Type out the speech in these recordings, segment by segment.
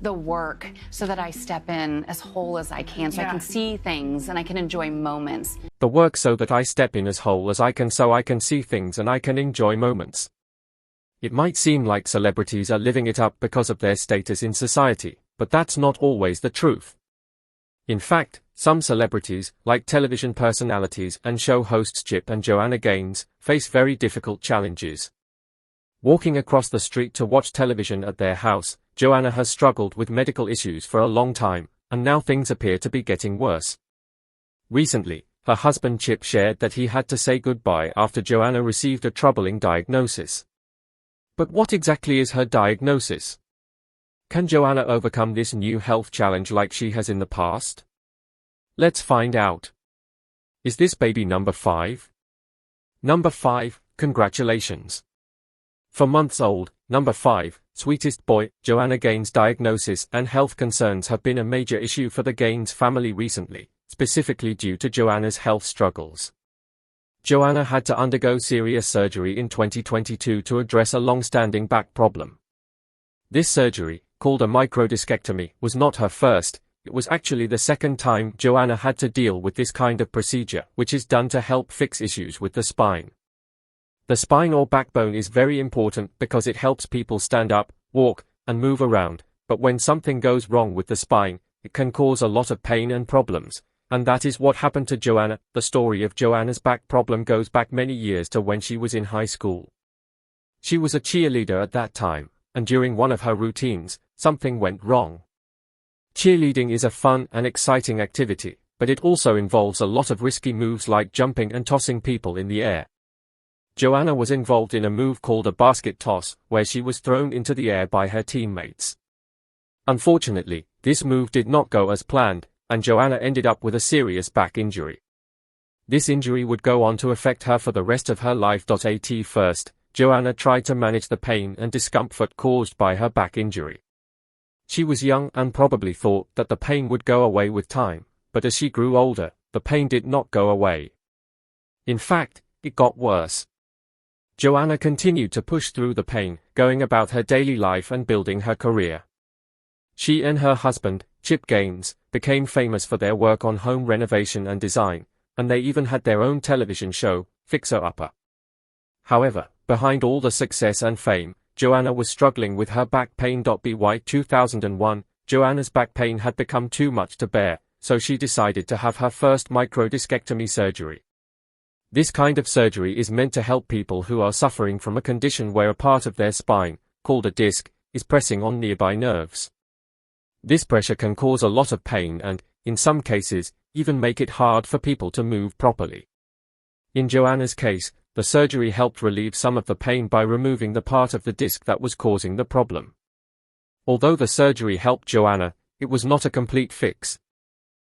the work so that I step in as whole as I can, so I can see things and I can enjoy moments. The work so that I step in as whole as I can so I can see things and I can enjoy moments. It might seem like celebrities are living it up because of their status in society, but that's not always the truth. In fact, some celebrities, like television personalities and show hosts Chip and Joanna Gaines, face very difficult challenges. Walking across the street to watch television at their house, Joanna has struggled with medical issues for a long time, and now things appear to be getting worse. Recently, her husband Chip shared that he had to say goodbye after Joanna received a troubling diagnosis. But what exactly is her diagnosis? Can Joanna overcome this new health challenge like she has in the past? Let's find out. Is this baby number 5? Number 5, congratulations. For months old, number 5, sweetest boy, Joanna Gaines' diagnosis and health concerns have been a major issue for the Gaines family recently, specifically due to Joanna's health struggles. Joanna had to undergo serious surgery in 2022 to address a long-standing back problem. This surgery, called a microdiscectomy, was not her first. It was actually the second time Joanna had to deal with this kind of procedure, which is done to help fix issues with the spine. The spine or backbone is very important because it helps people stand up, walk, and move around, but when something goes wrong with the spine, it can cause a lot of pain and problems, and that is what happened to Joanna. The story of Joanna's back problem goes back many years to when she was in high school. She was a cheerleader at that time, and during one of her routines, something went wrong. Cheerleading is a fun and exciting activity, but it also involves a lot of risky moves like jumping and tossing people in the air. Joanna was involved in a move called a basket toss, where she was thrown into the air by her teammates. Unfortunately, this move did not go as planned, and Joanna ended up with a serious back injury. This injury would go on to affect her for the rest of her life. At first, Joanna tried to manage the pain and discomfort caused by her back injury. She was young and probably thought that the pain would go away with time, but as she grew older, the pain did not go away. In fact, it got worse. Joanna continued to push through the pain, going about her daily life and building her career. She and her husband, Chip Gaines, became famous for their work on home renovation and design, and they even had their own television show, Fixer Upper. However, behind all the success and fame, Joanna was struggling with her back pain. By 2001, Joanna's back pain had become too much to bear, so she decided to have her first microdiscectomy surgery. This kind of surgery is meant to help people who are suffering from a condition where a part of their spine, called a disc, is pressing on nearby nerves. This pressure can cause a lot of pain and, in some cases, even make it hard for people to move properly. In Joanna's case, the surgery helped relieve some of the pain by removing the part of the disc that was causing the problem. Although the surgery helped Joanna, it was not a complete fix.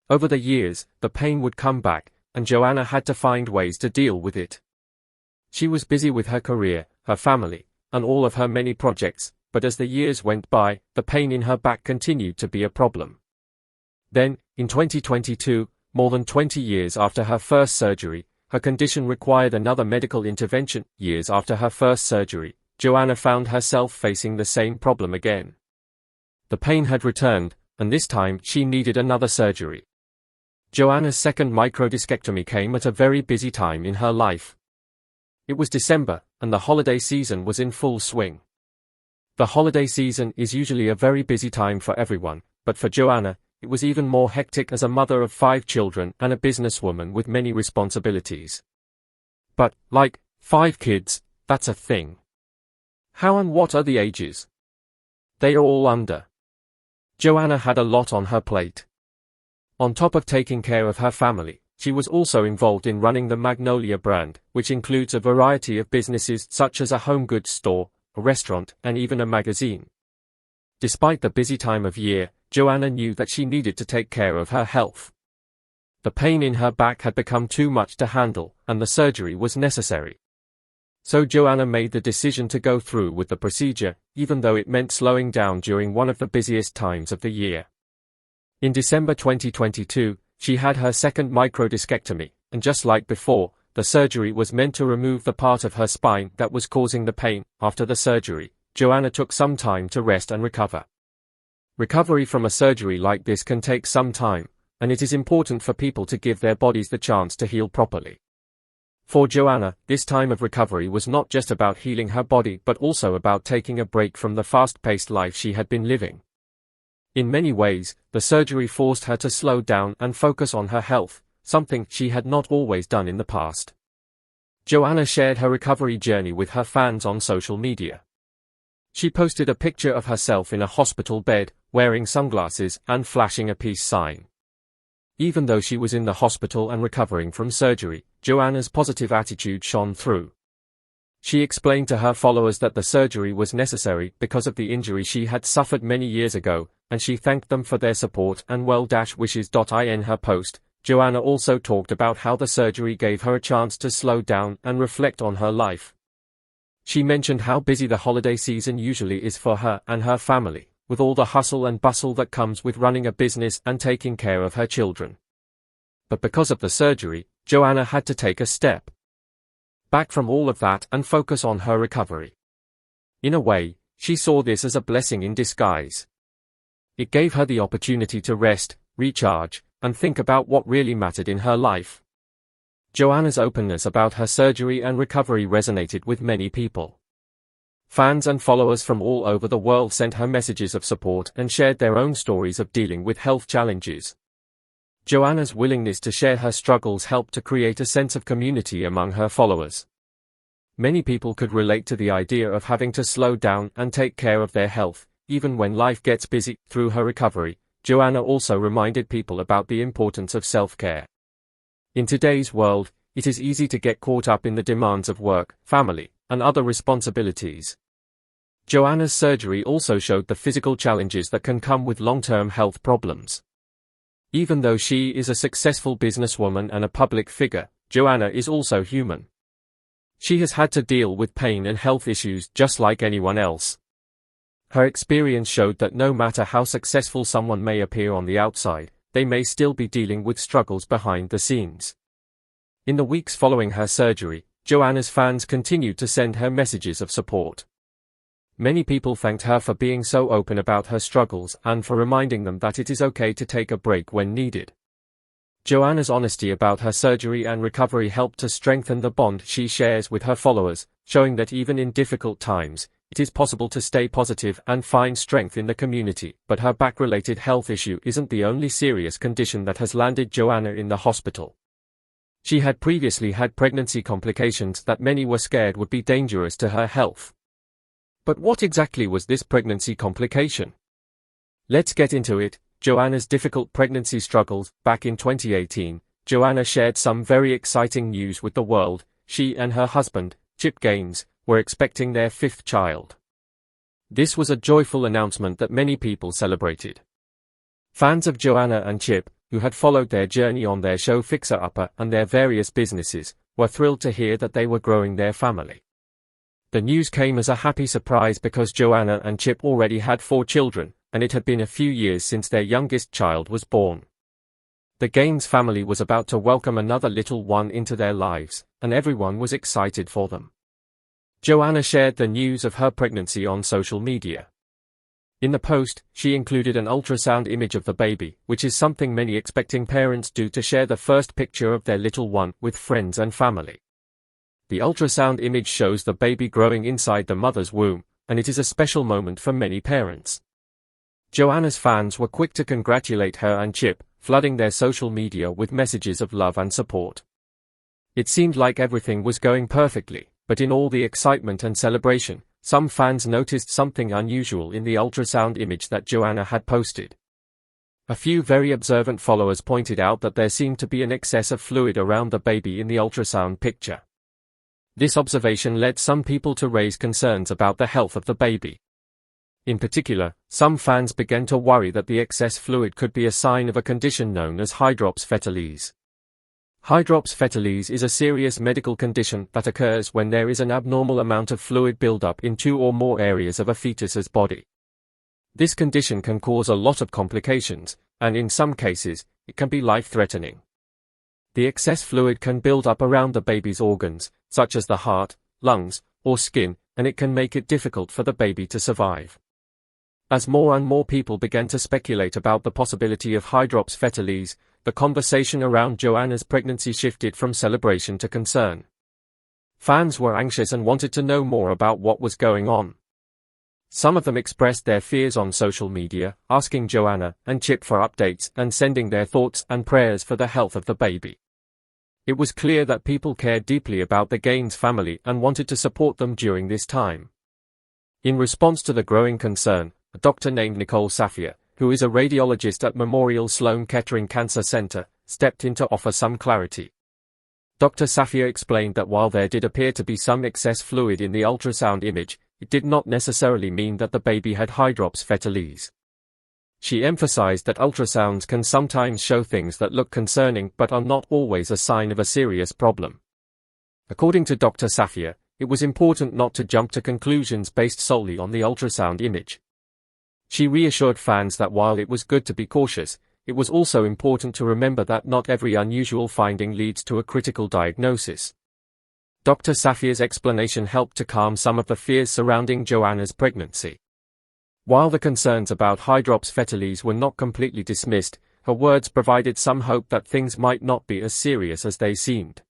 Over the years, the pain would come back, and Joanna had to find ways to deal with it. She was busy with her career, her family, and all of her many projects, but as the years went by, the pain in her back continued to be a problem. Then, in 2022, more than 20 years after her first surgery, her condition required another medical intervention. Years after her first surgery, Joanna found herself facing the same problem again. The pain had returned, and this time she needed another surgery. Joanna's second microdiscectomy came at a very busy time in her life. It was December, and the holiday season was in full swing. The holiday season is usually a very busy time for everyone, but for Joanna, it was even more hectic as a mother of 5 children and a businesswoman with many responsibilities. But, like, 5 kids, that's a thing. How and what are the ages? They are all under. Joanna had a lot on her plate. On top of taking care of her family, she was also involved in running the Magnolia brand, which includes a variety of businesses such as a home goods store, a restaurant, and even a magazine. Despite the busy time of year, Joanna knew that she needed to take care of her health. The pain in her back had become too much to handle, and the surgery was necessary. So Joanna made the decision to go through with the procedure, even though it meant slowing down during one of the busiest times of the year. In December 2022, she had her second microdiscectomy, and just like before, the surgery was meant to remove the part of her spine that was causing the pain. After the surgery, Joanna took some time to rest and recover. Recovery from a surgery like this can take some time, and it is important for people to give their bodies the chance to heal properly. For Joanna, this time of recovery was not just about healing her body but also about taking a break from the fast-paced life she had been living. In many ways, the surgery forced her to slow down and focus on her health, something she had not always done in the past. Joanna shared her recovery journey with her fans on social media. She posted a picture of herself in a hospital bed, wearing sunglasses and flashing a peace sign. Even though she was in the hospital and recovering from surgery, Joanna's positive attitude shone through. She explained to her followers that the surgery was necessary because of the injury she had suffered many years ago, and she thanked them for their support and well-wishes. In her post, Joanna also talked about how the surgery gave her a chance to slow down and reflect on her life. She mentioned how busy the holiday season usually is for her and her family, with all the hustle and bustle that comes with running a business and taking care of her children. But because of the surgery, Joanna had to take a step back from all of that and focus on her recovery. In a way, she saw this as a blessing in disguise. It gave her the opportunity to rest, recharge, and think about what really mattered in her life. Joanna's openness about her surgery and recovery resonated with many people. Fans and followers from all over the world sent her messages of support and shared their own stories of dealing with health challenges. Joanna's willingness to share her struggles helped to create a sense of community among her followers. Many people could relate to the idea of having to slow down and take care of their health, even when life gets busy. Through her recovery, Joanna also reminded people about the importance of self-care. In today's world, it is easy to get caught up in the demands of work, family, and other responsibilities. Joanna's surgery also showed the physical challenges that can come with long-term health problems. Even though she is a successful businesswoman and a public figure, Joanna is also human. She has had to deal with pain and health issues just like anyone else. Her experience showed that no matter how successful someone may appear on the outside, they may still be dealing with struggles behind the scenes. In the weeks following her surgery, Joanna's fans continued to send her messages of support. Many people thanked her for being so open about her struggles and for reminding them that it is okay to take a break when needed. Joanna's honesty about her surgery and recovery helped to strengthen the bond she shares with her followers, showing that even in difficult times, it is possible to stay positive and find strength in the community. But her back-related health issue isn't the only serious condition that has landed Joanna in the hospital. She had previously had pregnancy complications that many were scared would be dangerous to her health. But what exactly was this pregnancy complication? Let's get into it. Joanna's difficult pregnancy struggles. Back in 2018, Joanna shared some very exciting news with the world. She and her husband, Chip Gaines, were expecting their 5th child. This was a joyful announcement that many people celebrated. Fans of Joanna and Chip, who had followed their journey on their show Fixer Upper and their various businesses, were thrilled to hear that they were growing their family. The news came as a happy surprise because Joanna and Chip already had 4 children, and it had been a few years since their youngest child was born. The Gaines family was about to welcome another little one into their lives, and everyone was excited for them. Joanna shared the news of her pregnancy on social media. In the post, she included an ultrasound image of the baby, which is something many expecting parents do to share the first picture of their little one with friends and family. The ultrasound image shows the baby growing inside the mother's womb, and it is a special moment for many parents. Joanna's fans were quick to congratulate her and Chip, flooding their social media with messages of love and support. It seemed like everything was going perfectly, but in all the excitement and celebration, some fans noticed something unusual in the ultrasound image that Joanna had posted. A few very observant followers pointed out that there seemed to be an excess of fluid around the baby in the ultrasound picture. This observation led some people to raise concerns about the health of the baby. In particular, some fans began to worry that the excess fluid could be a sign of a condition known as hydrops fetalis. Hydrops fetalis is a serious medical condition that occurs when there is an abnormal amount of fluid buildup in 2 or more areas of a fetus's body. This condition can cause a lot of complications, and in some cases, it can be life-threatening. The excess fluid can build up around the baby's organs, such as the heart, lungs, or skin, and it can make it difficult for the baby to survive. As more and more people began to speculate about the possibility of hydrops fetalis, the conversation around Joanna's pregnancy shifted from celebration to concern. Fans were anxious and wanted to know more about what was going on. Some of them expressed their fears on social media, asking Joanna and Chip for updates and sending their thoughts and prayers for the health of the baby. It was clear that people cared deeply about the Gaines family and wanted to support them during this time. In response to the growing concern, a doctor named Nicole Safier, who is a radiologist at Memorial Sloan Kettering Cancer Center, stepped in to offer some clarity. Dr. Safier explained that while there did appear to be some excess fluid in the ultrasound image, it did not necessarily mean that the baby had hydrops fetalis. She emphasized that ultrasounds can sometimes show things that look concerning but are not always a sign of a serious problem. According to Dr. Safier, it was important not to jump to conclusions based solely on the ultrasound image. She reassured fans that while it was good to be cautious, it was also important to remember that not every unusual finding leads to a critical diagnosis. Dr. Safier's explanation helped to calm some of the fears surrounding Joanna's pregnancy. While the concerns about hydrops fetalis were not completely dismissed, her words provided some hope that things might not be as serious as they seemed.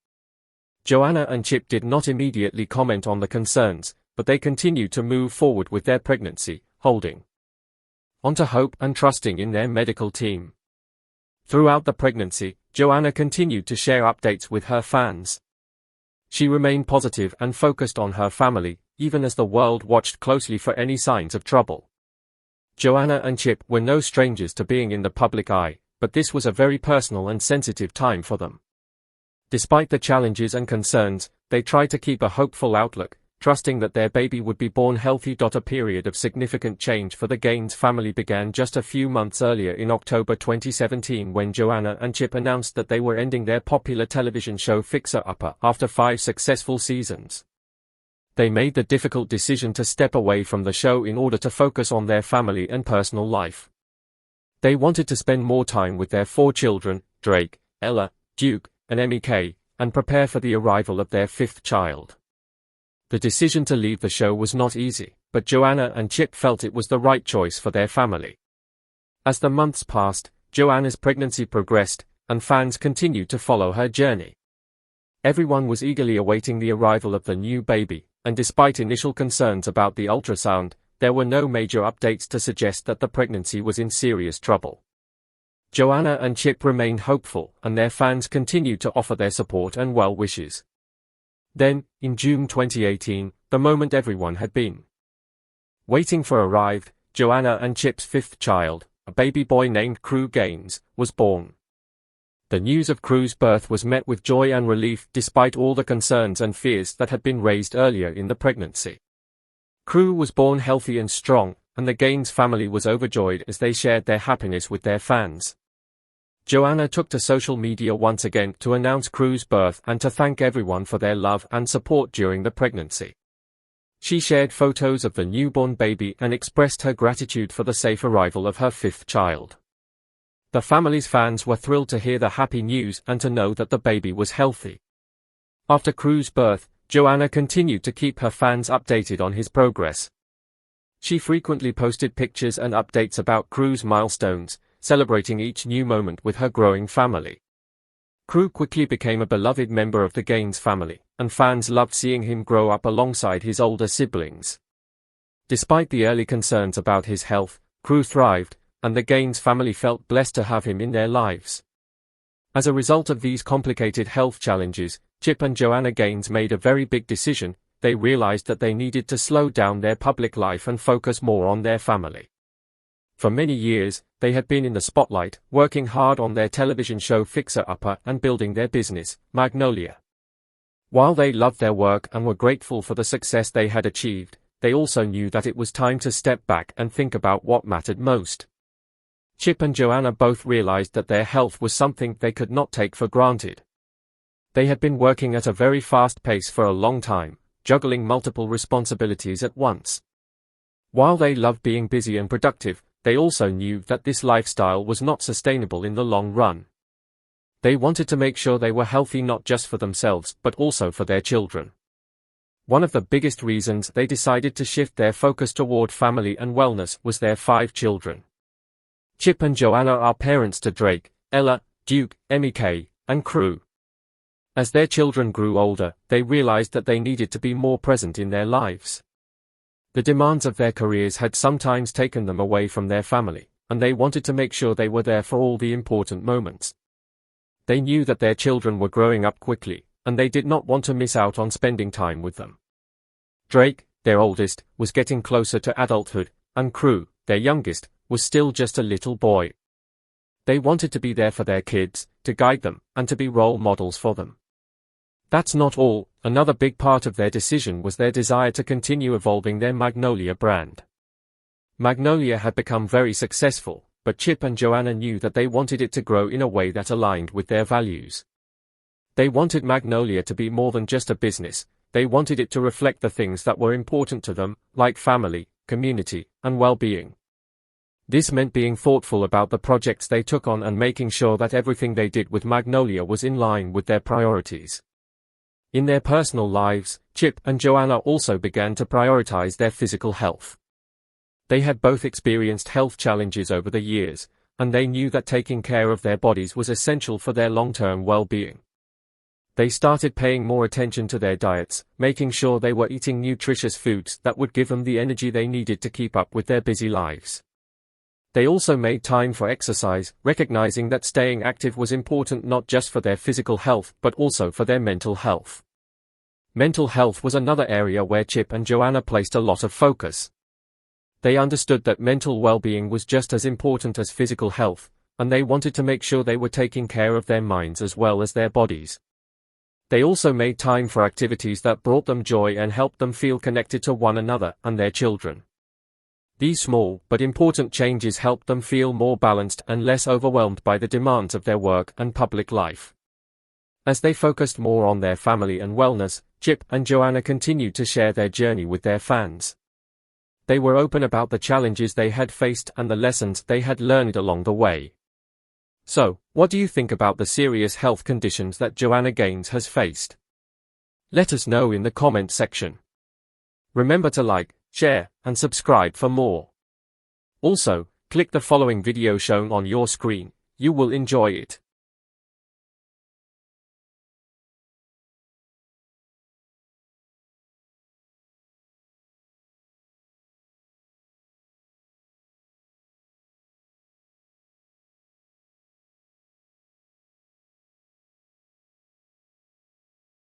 Joanna and Chip did not immediately comment on the concerns, but they continued to move forward with their pregnancy, holding on to hope and trusting in their medical team. Throughout the pregnancy, Joanna continued to share updates with her fans. She remained positive and focused on her family, even as the world watched closely for any signs of trouble. Joanna and Chip were no strangers to being in the public eye, but this was a very personal and sensitive time for them. Despite the challenges and concerns, they tried to keep a hopeful outlook, trusting that their baby would be born healthy. A period of significant change for the Gaines family began just a few months earlier in October 2017 when Joanna and Chip announced that they were ending their popular television show Fixer Upper after 5 successful seasons. They made the difficult decision to step away from the show in order to focus on their family and personal life. They wanted to spend more time with their 4 children, Drake, Ella, Duke, and MEK, and prepare for the arrival of their 5th child. The decision to leave the show was not easy, but Joanna and Chip felt it was the right choice for their family. As the months passed, Joanna's pregnancy progressed, and fans continued to follow her journey. Everyone was eagerly awaiting the arrival of the new baby, and despite initial concerns about the ultrasound, there were no major updates to suggest that the pregnancy was in serious trouble. Joanna and Chip remained hopeful, and their fans continued to offer their support and well wishes. Then, in June 2018, the moment everyone had been waiting for arrived. Joanna and Chip's 5th child, a baby boy named Crew Gaines, was born. The news of Crew's birth was met with joy and relief despite all the concerns and fears that had been raised earlier in the pregnancy. Crew was born healthy and strong, and the Gaines family was overjoyed as they shared their happiness with their fans. Joanna took to social media once again to announce Crew's birth and to thank everyone for their love and support during the pregnancy. She shared photos of the newborn baby and expressed her gratitude for the safe arrival of her 5th child. The family's fans were thrilled to hear the happy news and to know that the baby was healthy. After Crew's birth, Joanna continued to keep her fans updated on his progress. She frequently posted pictures and updates about Crew's milestones, celebrating each new moment with her growing family. Crew quickly became a beloved member of the Gaines family, and fans loved seeing him grow up alongside his older siblings. Despite the early concerns about his health, Crew thrived, and the Gaines family felt blessed to have him in their lives. As a result of these complicated health challenges, Chip and Joanna Gaines made a very big decision. They realized that they needed to slow down their public life and focus more on their family. For many years, they had been in the spotlight, working hard on their television show Fixer Upper and building their business, Magnolia. While they loved their work and were grateful for the success they had achieved, they also knew that it was time to step back and think about what mattered most. Chip and Joanna both realized that their health was something they could not take for granted. They had been working at a very fast pace for a long time, juggling multiple responsibilities at once. While they loved being busy and productive, they also knew that this lifestyle was not sustainable in the long run. They wanted to make sure they were healthy not just for themselves but also for their children. One of the biggest reasons they decided to shift their focus toward family and wellness was their 5 children. Chip and Joanna are parents to Drake, Ella, Duke, Emmy, and Crew. As their children grew older, they realized that they needed to be more present in their lives. The demands of their careers had sometimes taken them away from their family, and they wanted to make sure they were there for all the important moments. They knew that their children were growing up quickly, and they did not want to miss out on spending time with them. Drake, their oldest, was getting closer to adulthood, and Crew, their youngest, was still just a little boy. They wanted to be there for their kids, to guide them, and to be role models for them. That's not all. Another big part of their decision was their desire to continue evolving their Magnolia brand. Magnolia had become very successful, but Chip and Joanna knew that they wanted it to grow in a way that aligned with their values. They wanted Magnolia to be more than just a business. They wanted it to reflect the things that were important to them, like family, community, and well-being. This meant being thoughtful about the projects they took on and making sure that everything they did with Magnolia was in line with their priorities. In their personal lives, Chip and Joanna also began to prioritize their physical health. They had both experienced health challenges over the years, and they knew that taking care of their bodies was essential for their long-term well-being. They started paying more attention to their diets, making sure they were eating nutritious foods that would give them the energy they needed to keep up with their busy lives. They also made time for exercise, recognizing that staying active was important not just for their physical health but also for their mental health. Mental health was another area where Chip and Joanna placed a lot of focus. They understood that mental well-being was just as important as physical health, and they wanted to make sure they were taking care of their minds as well as their bodies. They also made time for activities that brought them joy and helped them feel connected to one another and their children. These small but important changes helped them feel more balanced and less overwhelmed by the demands of their work and public life. As they focused more on their family and wellness, Chip and Joanna continued to share their journey with their fans. They were open about the challenges they had faced and the lessons they had learned along the way. So, what do you think about the serious health conditions that Joanna Gaines has faced? Let us know in the comment section. Remember to like, share, and subscribe for more. Also, click the following video shown on your screen. You will enjoy it.